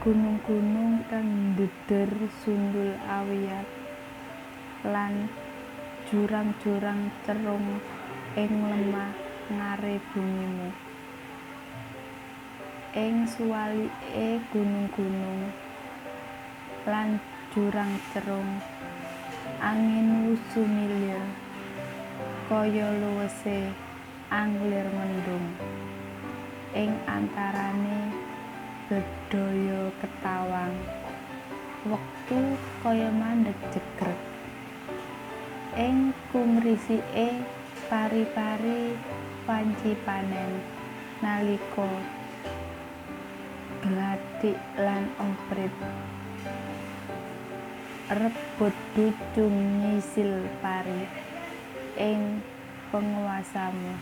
gunung-gunung kang ndheder sundul awiyat lan jurang-jurang cerung ing lemah ngare bumimu. Ing suwalike gunung-gunung lan jurang cerung, angin wusu milir kaya luwese anglir mendung. Ing antarane bedhaya ketawang, wektu kaya mandeg jegreg. Ing kumrisike pari-pari wanci panen nalika glathik lan omprit rebut ducung nyisil pari ing penguasamu.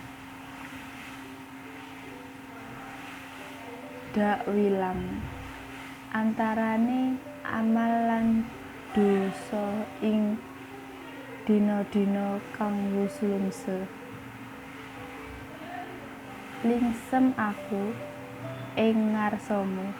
Dak wilang antarane amal lan dosa ing dina-dina kang wus lumse. Lingsem aku ing ngarsamu